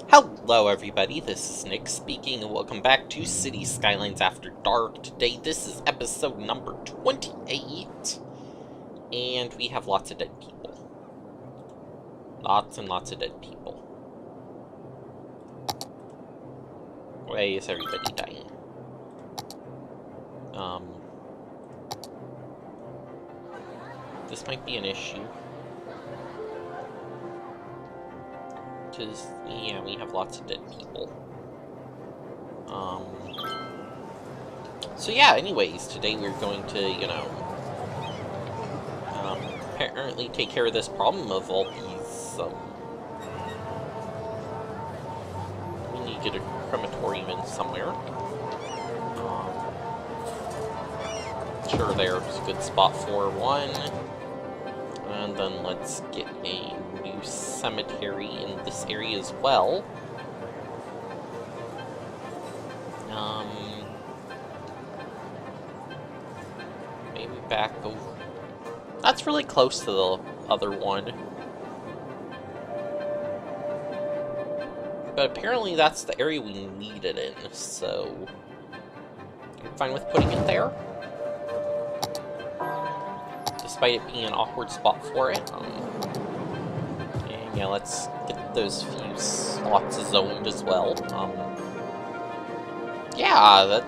Hello everybody, this is Nick speaking, and welcome back to City Skylines After Dark. Today, this is episode number 28, and we have lots of dead people. Lots and lots of dead people. Why is everybody dying? This might be an issue. Because, yeah, we have lots of dead people. So yeah, anyways, today we're going to, apparently take care of this problem of all these, we need to get a crematorium in somewhere. Sure, there's a good spot for one. And then let's get a new cemetery in this area as well. Maybe back over. That's really close to the other one. But apparently that's the area we need it in, so I'm fine with putting it there. Despite it being an awkward spot for it. And yeah, let's get those few slots zoned as well. Yeah,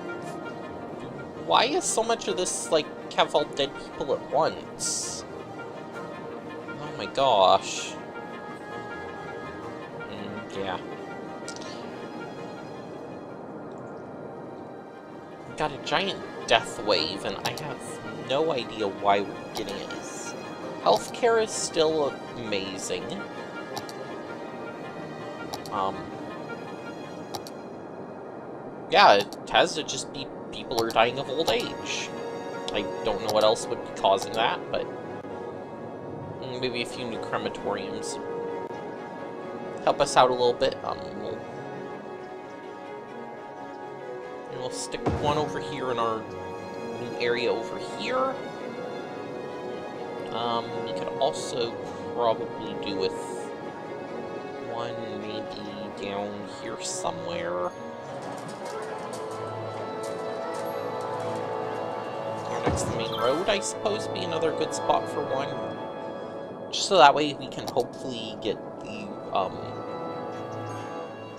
why is so much of this, like, have all dead people at once? Oh my gosh. Yeah. Got a giant death wave, and I have no idea why we're getting it. Healthcare is still amazing. Yeah, it has to just be people are dying of old age. I don't know what else would be causing that, but maybe a few new crematoriums help us out a little bit. We'll stick one over here in our new area over here. We could also probably do with one maybe down here somewhere. Or next to the main road, I suppose, be another good spot for one. Just so that way we can hopefully get the,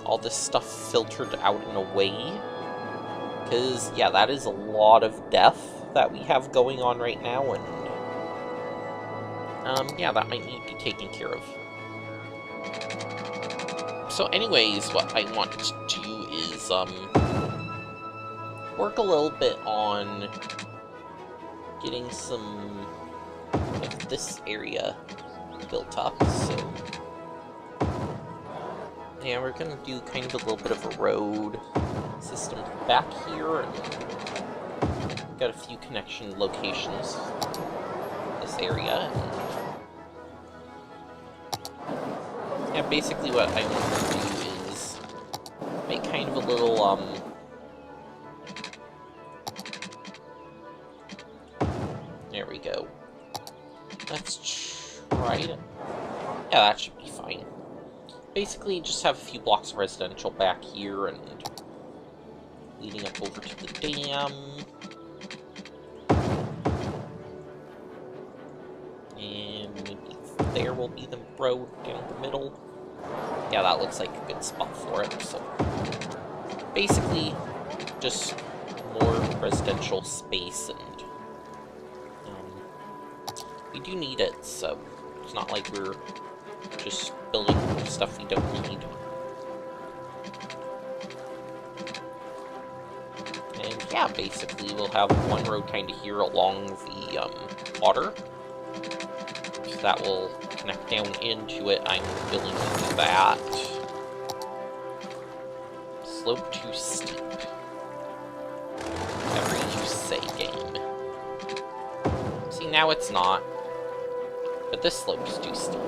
all this stuff filtered out in a way. Because, yeah, that is a lot of death that we have going on right now, and yeah, that might need to be taken care of. So anyways, what I want to do is, work a little bit on getting some of this area built up, so yeah, we're gonna do kind of a little bit of a road system back here, and got a few connection locations in this area. Yeah, basically what I want to do is make kind of a little, there we go. Let's try it. Yeah, that should be fine. Basically, just have a few blocks of residential back here, and leading up over to the dam. And maybe there will be the road down the middle. Yeah, that looks like a good spot for it, so basically, just more residential space, and we do need it, so it's not like we're just building stuff we don't need. And yeah, basically we'll have one road kind of here along the water. So that will connect down into it. I'm willing to do that. Slope too steep. Whatever you say, game. See, now it's not. But this slope is too steep.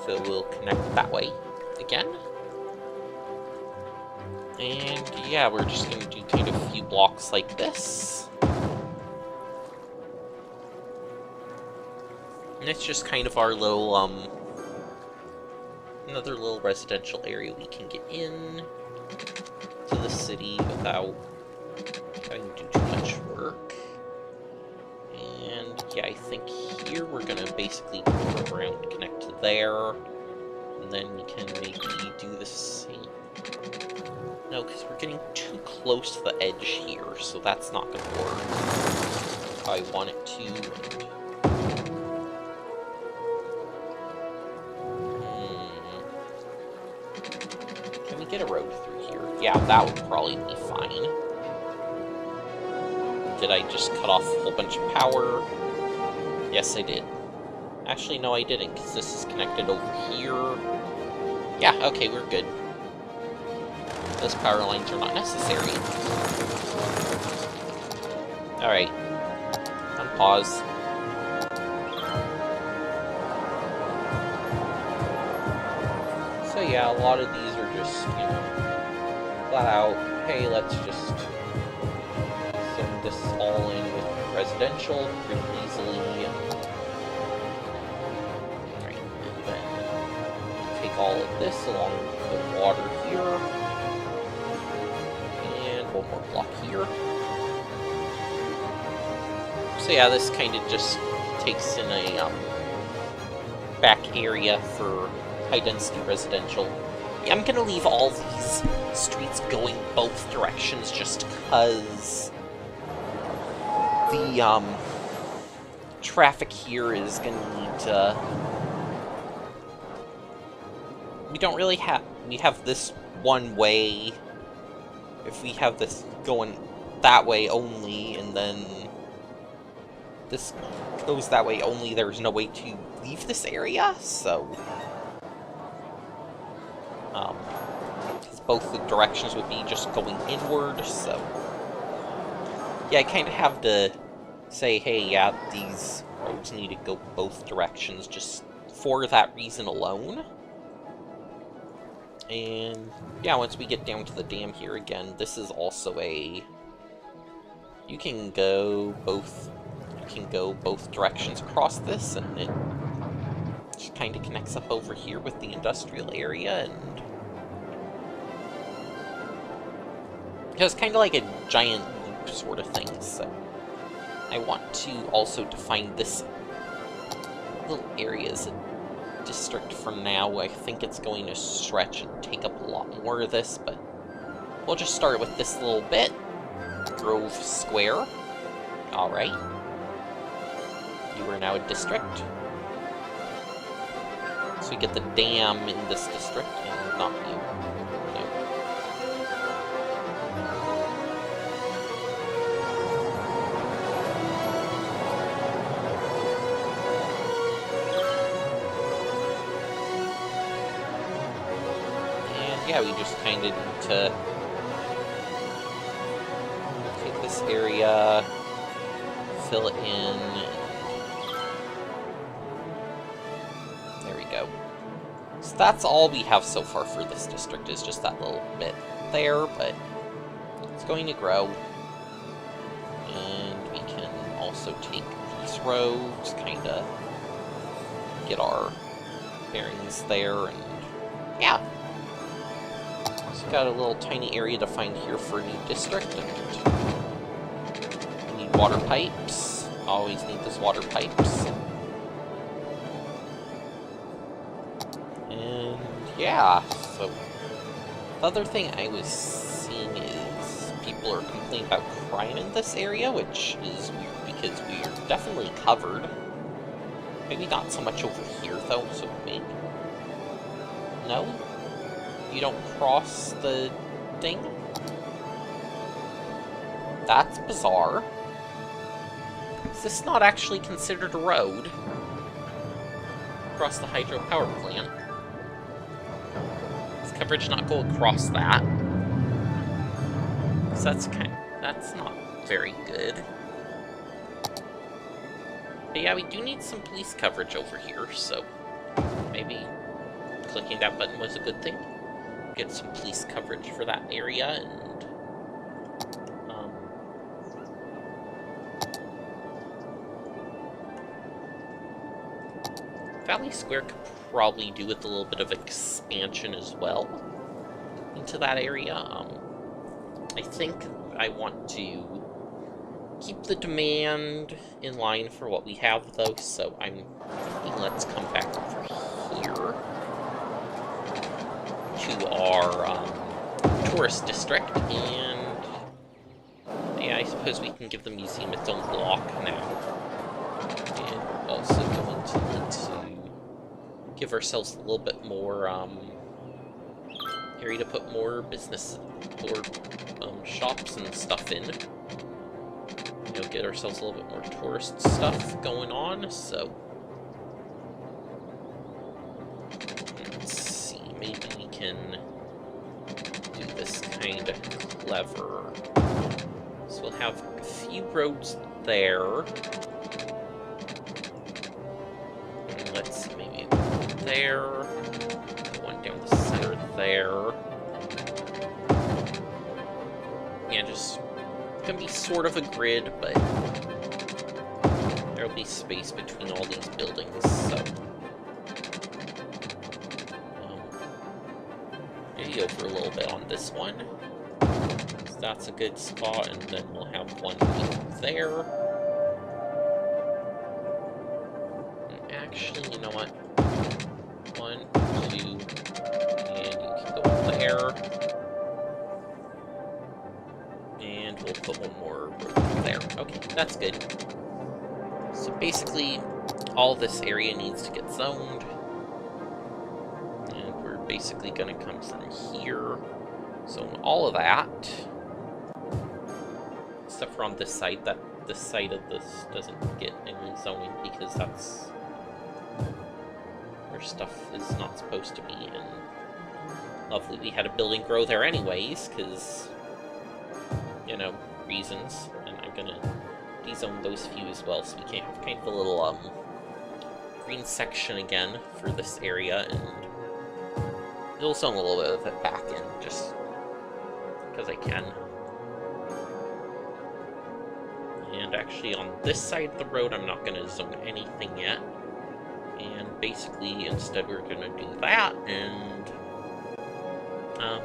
So we'll connect that way again. And yeah, we're just going to do kind of a few blocks like this. And it's just kind of our little, another little residential area we can get in to the city without having to do too much work. And yeah, I think here we're gonna basically go around and connect to there, and then we can maybe do the same. No, because we're getting too close to the edge here, so that's not gonna work. I want it to. Can we get a road through here? Yeah, that would probably be fine. Did I just cut off a whole bunch of power? Yes, I did. Actually, no, I didn't, because this is connected over here. Yeah, okay, we're good. Those power lines are not necessary. Alright. Unpause. So yeah, a lot of these are just, you know, flat out, hey, let's just zone this all in with residential pretty easily. Alright, and then take all of this along with the water here. One more block here. So yeah, this kind of just takes in a back area for high-density residential. Yeah, I'm gonna leave all these streets going both directions just because the traffic here is gonna need to. We don't really have. We have this one way. If we have this going that way only, and then this goes that way only, there's no way to leave this area, so... because both the directions would be just going inward, so... Yeah, I kind of have to say, hey, yeah, these roads need to go both directions just for that reason alone. And yeah, once we get down to the dam here again, this is also a... You can go both directions across this, and it just kind of connects up over here with the industrial area, and it's kind of like a giant loop sort of thing. So I want to also define this little area as a district for now. I think it's going to stretch and take up a lot more of this, but we'll just start with this little bit. Grove Square. Alright. You are now a district. So we get the dam in this district, and not you. No. Yeah, we just kind of need to take this area, fill it in. There we go. So that's all we have so far for this district, is just that little bit there, but it's going to grow. And we can also take these roads, kind of get our bearings there, and yeah. Got a little tiny area defined here for a new district, and we need water pipes. Always need those water pipes. And yeah, so the other thing I was seeing is people are complaining about crime in this area, which is weird because we are definitely covered. Maybe not so much over here though, so maybe... No? You don't cross the thing? That's bizarre. Is this not actually considered a road? Across the hydropower plant. Does coverage not go across that? So that's not very good. But yeah, we do need some police coverage over here, so maybe clicking that button was a good thing. Get some police coverage for that area, and Valley Square could probably do with a little bit of expansion as well into that area. I think I want to keep the demand in line for what we have, though, so I'm thinking let's come back over here to our tourist district, and yeah, I suppose we can give the museum its own block now. And we're also going to need to give ourselves a little bit more area to put more business or shops and stuff in. You know, get ourselves a little bit more tourist stuff going on, so let's see, maybe we can do this kind of clever. So we'll have a few roads there. And let's see, maybe one there, one down the center there. Yeah, just gonna be sort of a grid, but there'll be space between all these buildings, so maybe over a little bit on this one. So that's a good spot, and then we'll have one there. And actually, you know what? 1, 2, and you can go there. And we'll put one more road there. Okay, that's good. So basically, all this area needs to get zoned. And we're basically going to come from here. Zone all of that. Except for on this side. This side of this doesn't get any zoning because that's where stuff is not supposed to be. And lovely, we had a building grow there anyways, because, you know, reasons, and I'm gonna dezone those few as well, so we can have kind of a little green section again for this area, and we'll zone a little bit of it back in just because I can. And actually on this side of the road I'm not gonna zone anything yet, and basically instead we're gonna do that, and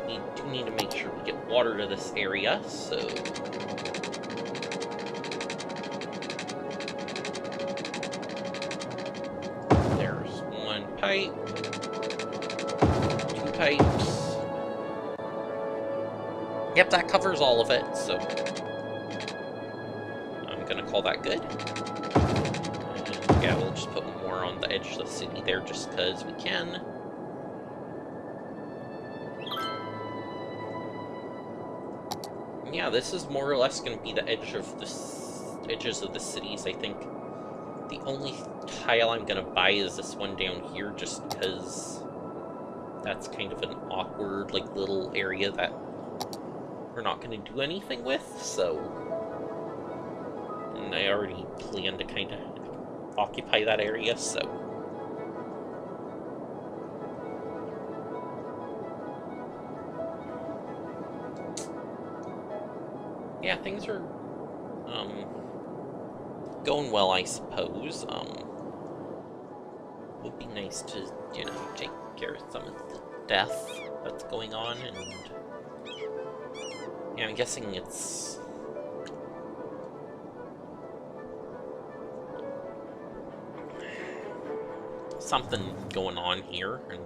we do need to make sure we get water to this area, so there's one pipe, 2 pipes. Yep, that covers all of it, so I'm gonna call that good. And yeah, we'll just put more on the edge of the city there just because we can. Yeah, this is more or less going to be the edges of the cities. I think the only tile I'm going to buy is this one down here, just because that's kind of an awkward, like, little area that we're not going to do anything with, so... And I already planned to kind of occupy that area, so... Yeah, things are, going well, I suppose. Would be nice to, you know, take care of some of the death that's going on, and... Yeah, I'm guessing it's... something going on here, and...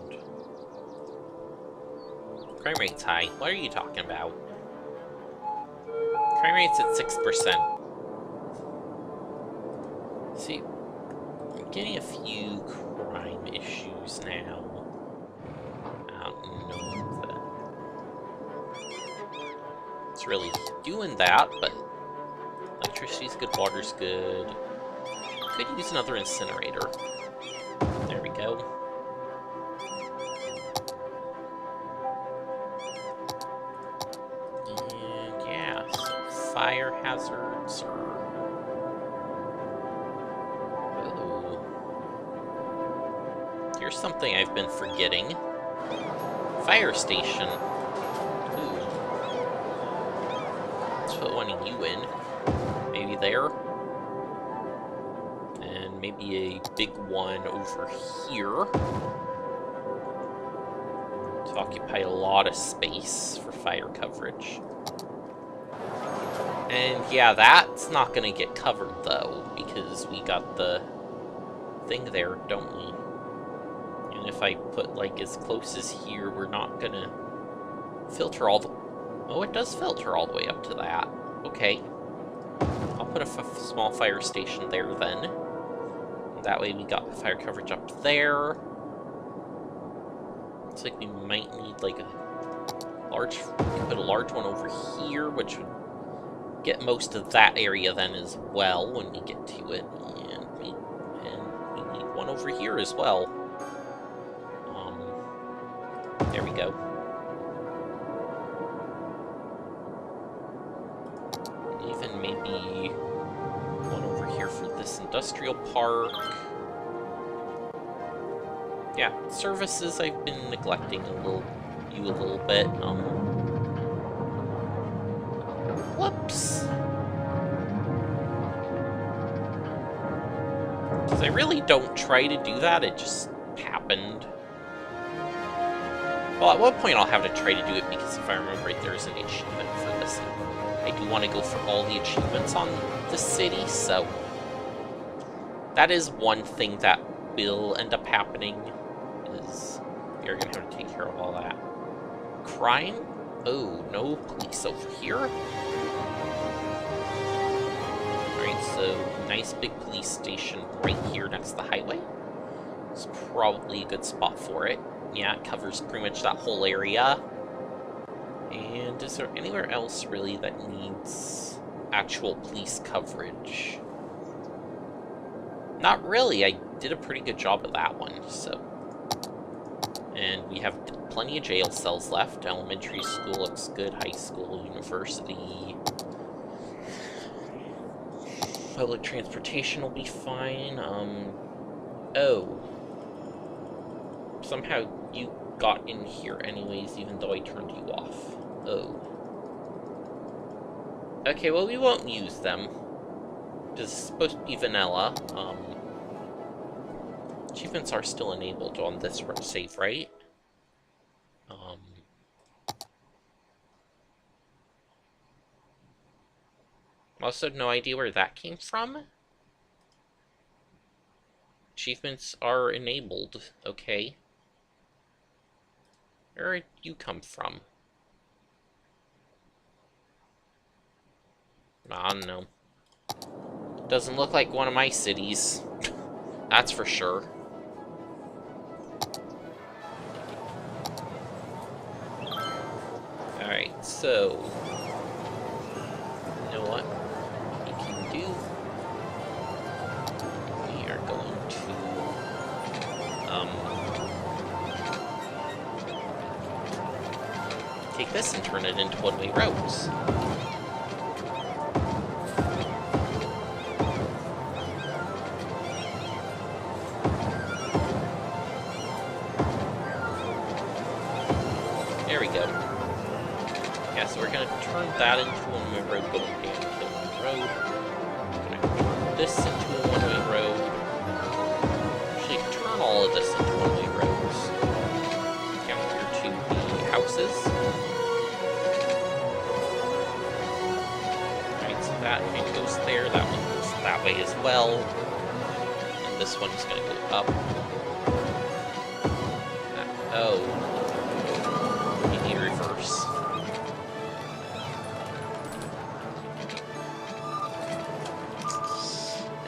Crime rate's high. What are you talking about? Crime rate's at 6%. See, I'm getting a few crime issues now. I don't know that it's really doing that, but electricity's good, water's good. Could use another incinerator. There we go. Fire hazards, or... Oh. Here's something I've been forgetting. Fire station. Ooh. Let's put one of you in. Maybe there. And maybe a big one over here to occupy a lot of space for fire coverage. And yeah, that's not gonna get covered though, because we got the thing there, don't we? And if I put like as close as here, we're not gonna filter all the... Oh, it does filter all the way up to that. Okay. I'll put a small fire station there then. That way we got the fire coverage up there. Looks like we might need like a large... We could put a large one over here, which would get most of that area then as well when we get to it. And we need one over here as well. There we go. Even maybe one over here for this industrial park. Yeah, services I've been neglecting a little bit. Whoops. Because I really don't try to do that, it just happened. Well, at one point I'll have to try to do it, because if I remember right, there's an achievement for this. I do want to go for all the achievements on the city, so... That is one thing that will end up happening, is you're going to have to take care of all that. Crime? Oh, no police over here? Alright, so nice big police station right here next to the highway. It's probably a good spot for it. Yeah, it covers pretty much that whole area. And is there anywhere else, really, that needs actual police coverage? Not really. I did a pretty good job of that one, so... And we have plenty of jail cells left. Elementary school looks good. High school, university... Public transportation will be fine. Oh. Somehow you got in here anyways, even though I turned you off. Oh. Okay, well, we won't use them. This is supposed to be vanilla. Achievements are still enabled on this save, right? Also, no idea where that came from. Achievements are enabled. Okay. Where did you come from? I don't know. Doesn't look like one of my cities. That's for sure. Alright, so... You know what we can do? We are going to... take this and turn it into one-way roads. There we go. Yeah, so we're going to turn that into a one-way road going down Killing Road. We're going to turn this into a one-way road. Actually, turn all of this into one-way roads. Down here to the houses. Alright, so that one goes there, that one goes that way as well. And this one is going to go up. Oh. Reverse.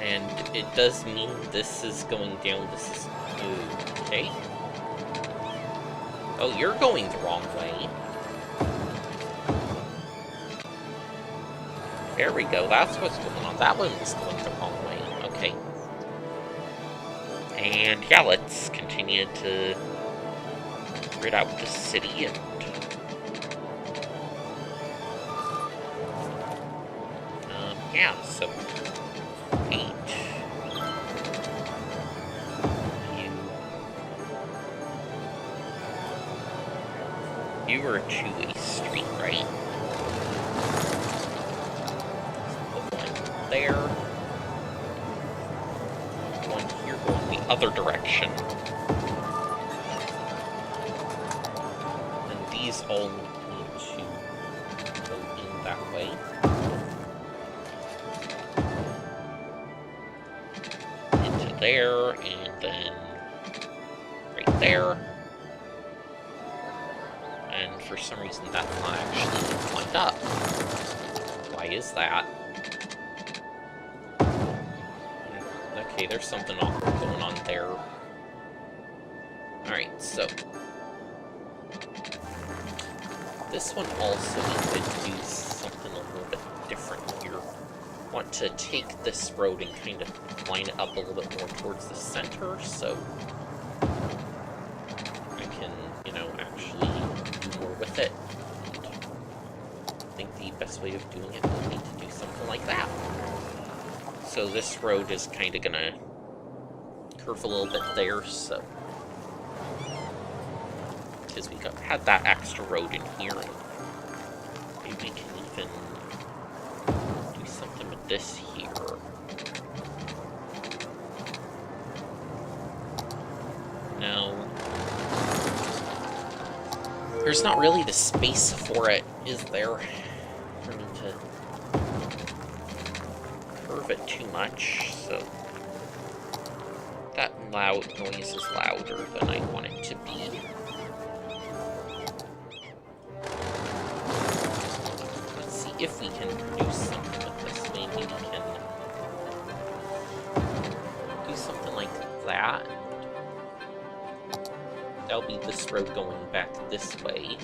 And it does mean this is going down, this is... Okay. Oh, you're going the wrong way. There we go, that's what's going on. That one is going the wrong way. Okay. And yeah, let's continue to rid out the city and yeah, so 8. You were a two-way street, right? Put one there. other direction. And these all need to go in that way. Into there, and then right there. And for some reason that's not actually lined up. Why is that? Okay, there's something awkward going on there. Alright, so this one also needs to do something a little bit different here. I want to take this road and kind of line it up a little bit more towards the center, so I can, you know, actually do more with it. I think the best way of doing it will be to do something like that. So this road is kind of gonna curve a little bit there, so because we had that extra road in here, and maybe we can even do something with this here. No, there's not really the space for it, is there? For me to curve it too much, so that loud noise is louder than I want it to be. Let's see if we can do something with this. Maybe we can do something like that. That'll be this road going back this way.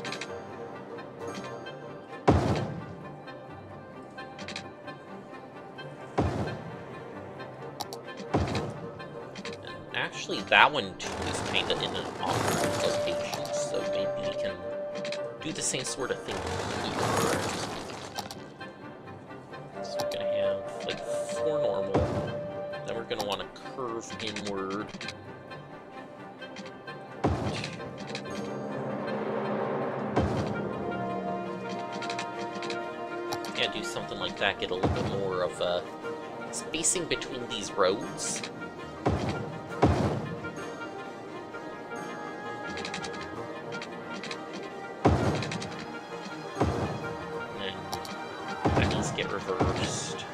Actually, that one too is kind of in an awkward location, so maybe we can do the same sort of thing here. So we're gonna have like 4 normal, then we're gonna want to curve inward. Yeah, do something like that, get a little bit more of a spacing between these roads. Reversed.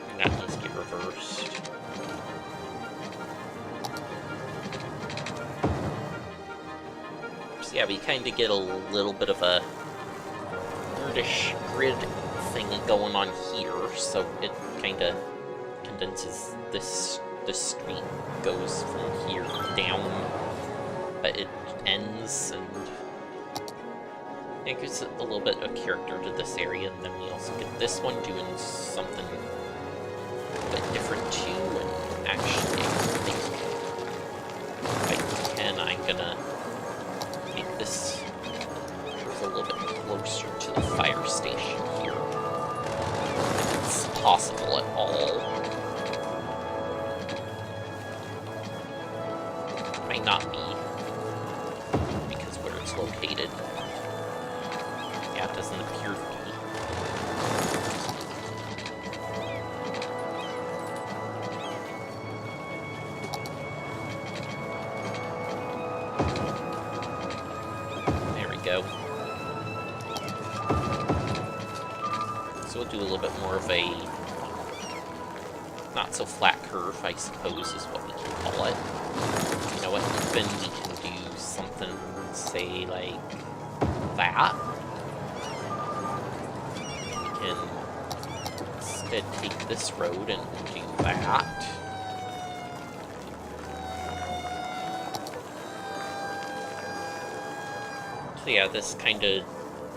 And that needs to get reversed. So yeah, we kind of get a little bit of a weirdish grid thing going on here, so it kind of condenses this street, goes from here down, but it ends, and it gives a little bit of character to this area, and then we also get this one doing something a bit different too, and actually I think if I can, I'm gonna make this a little bit closer to the fire station here, if it's possible at all. It might not be, because where it's located. Yeah, it doesn't appear to be. There we go. So we'll do a little bit more of a not so flat curve, I suppose, is what we can call it. You know what, even we can do something, say, like that. Instead take this road and do that. So yeah, this kind of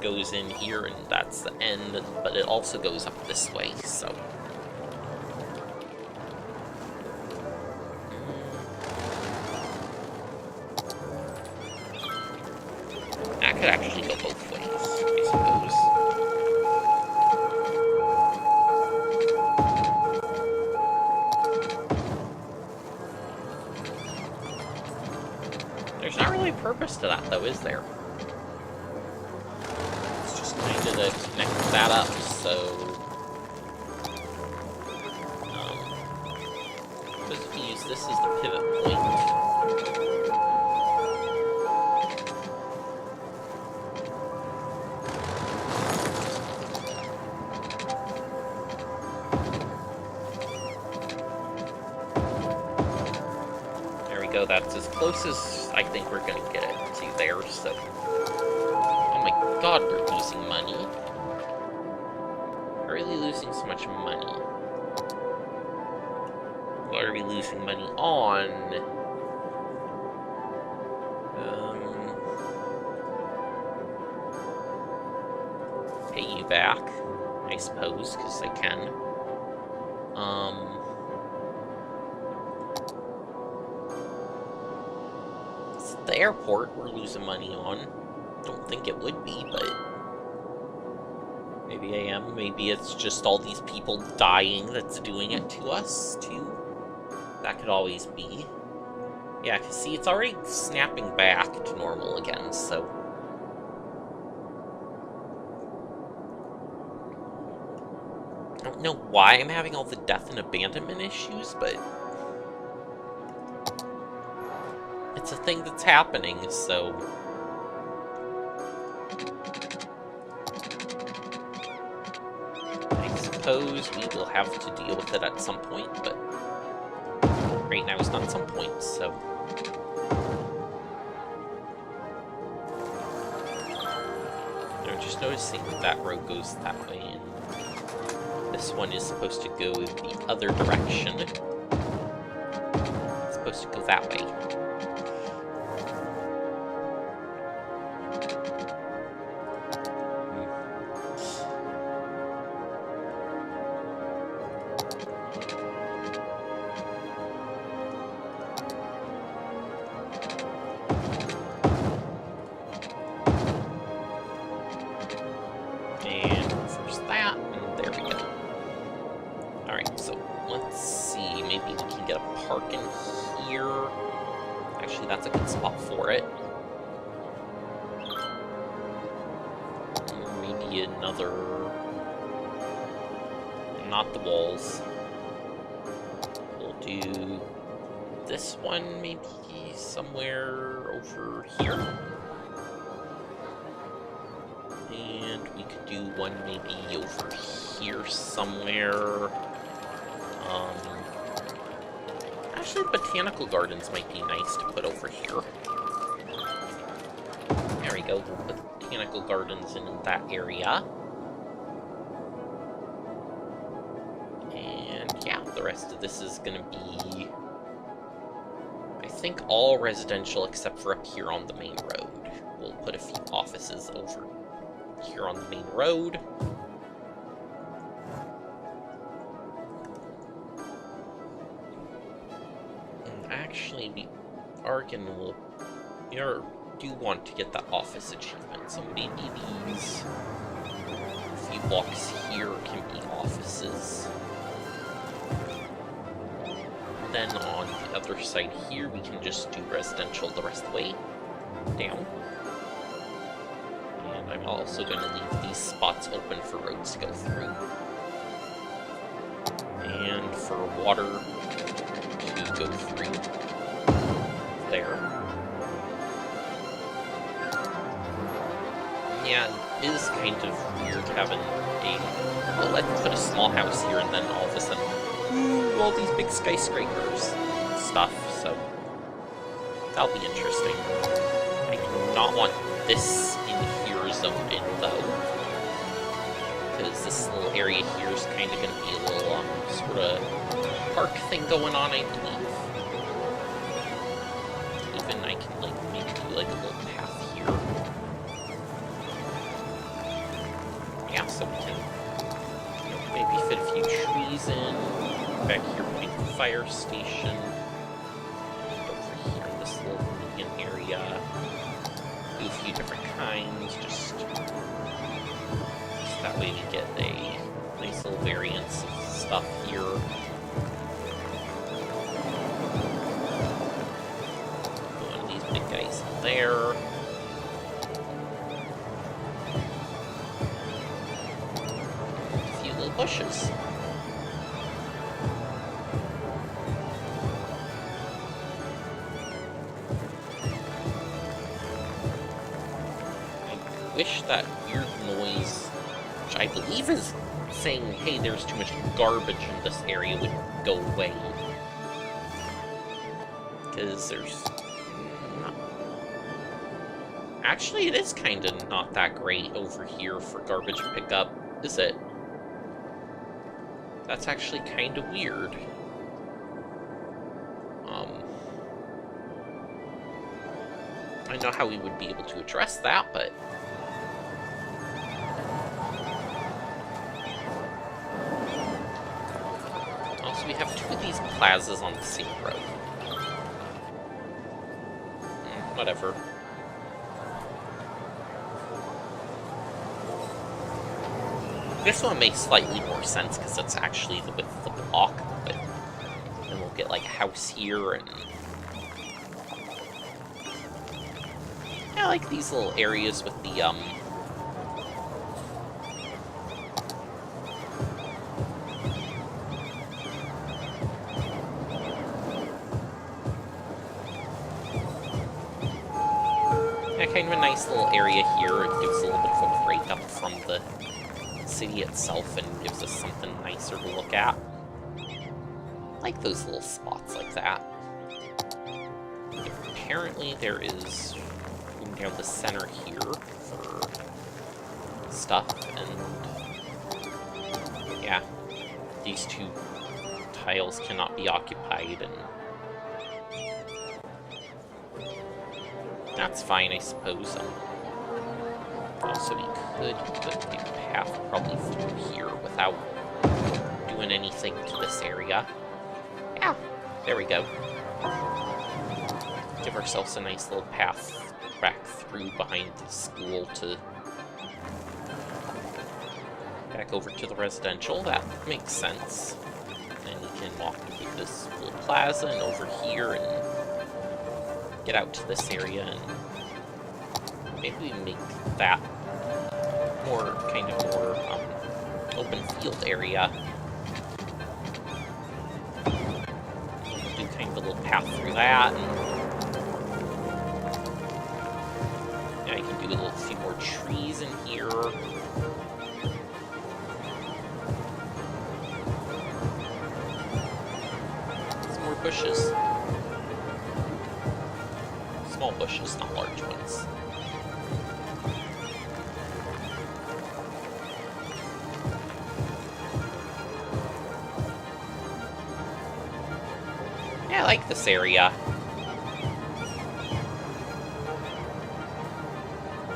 goes in here and that's the end, but it also goes up this way, so. That could actually go both ways, I suppose. There's not really a purpose to that, though, is there? It's just kind of to connect that up, so... this is the pivot point. There we go, that's as close as I think we're gonna get it to there, so... Oh my god, we're losing money. We're really losing so much money. What are we losing money on? Pay you back, I suppose, because I can. It's the airport we're losing money on. Don't think it would be, but maybe I am. Maybe it's just all these people dying that's doing it to us, too. That could always be. Yeah, because see, it's already snapping back to normal again, so... I don't know why I'm having all the death and abandonment issues, but... it's a thing that's happening, so... I suppose we will have to deal with it at some point, but... right now it's not some point, so... I'm just noticing that that road goes that way, and this one is supposed to go the other direction. It's supposed to go that way. Not the walls. We'll do this one maybe somewhere over here. And we could do one maybe over here somewhere. Actually, botanical gardens might be nice to put over here. There we go, we'll put botanical gardens in that area. The rest of this is gonna be, I think, all residential except for up here on the main road. We'll put a few offices over here on the main road. And actually, we do want to get that office achievement, so maybe these few blocks here can be offices. Then on the other side here, we can just do residential the rest of the way down. And I'm also going to leave these spots open for roads to go through. And for water to go through there. Yeah, it is kind of weird having well, let's put a small house here and then all of a sudden, all these big skyscrapers and stuff, so that'll be interesting. I do not want this in here zoned in, though, because this little area here is kind of going to be a little, sort of park thing going on, I believe. Even I can, like, maybe do, like, a little path here. Yeah, so we can, you know, maybe fit a few trees in. Back here, putting the fire station. And over here in this little median area. Do a few different kinds, just that way we get a nice little variance of stuff here. Put one of these big guys there. A few little bushes. wish that weird noise, which I believe is saying, hey, there's too much garbage in this area, would go away. Because there's... Actually, it is kind of not that great over here for garbage pickup, is it? That's actually kind of weird. I know how we would be able to address that, but... Also, we have 2 of these plazas on the same road. Whatever. This one makes slightly more sense, because it's actually the width of the block, but then we'll get, like, a house here, and... I like these little areas with the, Yeah, kind of a nice little area here. It gives a little bit of a break up from the city itself and gives us something nicer to look at. I like those little spots like that. Apparently there is room down the center here for stuff, and yeah, these 2 tiles cannot be occupied, and that's fine, I suppose. Also, we could put a path probably through here without doing anything to this area. Yeah, there we go. Give ourselves a nice little path back through behind the school to... back over to the residential. That makes sense. And we can walk through this little plaza and over here and get out to this area, and maybe we make that more, kind of more, open field area. We'll do kind of a little path through that, and yeah, you can do a few more trees in here. Some more bushes. Small bushes, not large ones. Yeah, I like this area.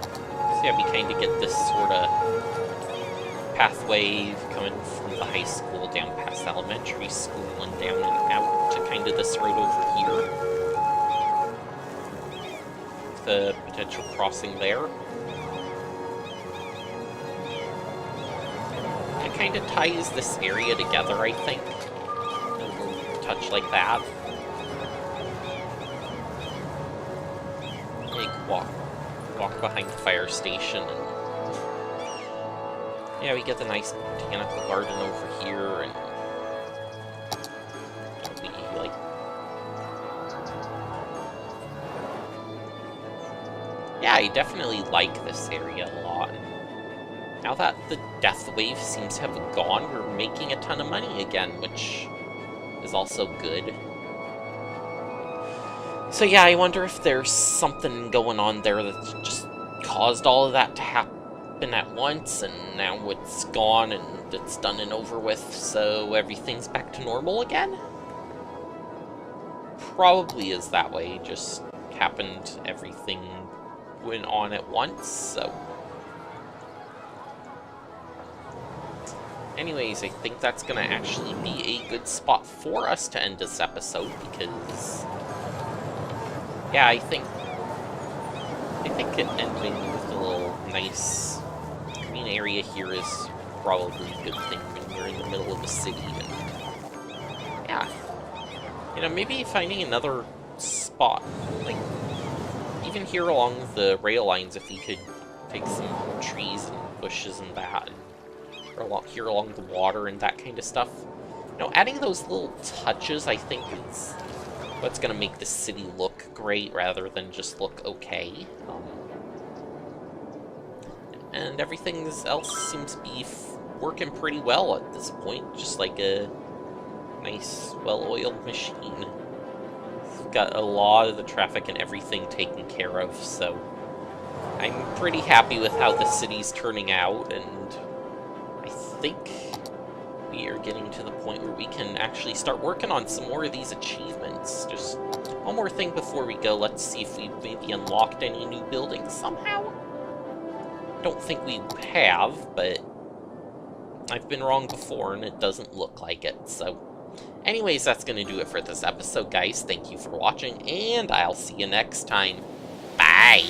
So yeah, we kind of get this sort of pathway coming from the high school down past elementary school and down and out to kind of this road over here. The potential crossing there. It kind of ties this area together, I think. A little touch like that. Like walk behind the fire station, and yeah, we get the nice botanical garden over here, and it'll be like... Yeah, I definitely like this area a lot. Now that the death wave seems to have gone, we're making a ton of money again, which is also good. So yeah, I wonder if there's something going on there that just caused all of that to happen at once, and now it's gone and it's done and over with, so everything's back to normal again? Probably is that way, just happened, everything went on at once, so... Anyways, I think that's gonna actually be a good spot for us to end this episode, because... Yeah, I think it ending with a little nice green area here is probably a good thing when you're in the middle of the city. And yeah, you know, maybe finding another spot, like even here along the rail lines, if we could take some trees and bushes and that, or here along the water and that kind of stuff. You know, adding those little touches, I think, is what's going to make the city look great rather than just look okay. and everything else seems to be working pretty well at this point, just like a nice, well-oiled machine. It's got a lot of the traffic and everything taken care of, so I'm pretty happy with how the city's turning out, and I think we are getting to the point where we can actually start working on some more of these achievements. Just one more thing before we go. Let's see if we've maybe unlocked any new buildings somehow. Don't think we have, but I've been wrong before, and it doesn't look like it, so... Anyways, that's going to do it for this episode, guys. Thank you for watching, and I'll see you next time. Bye!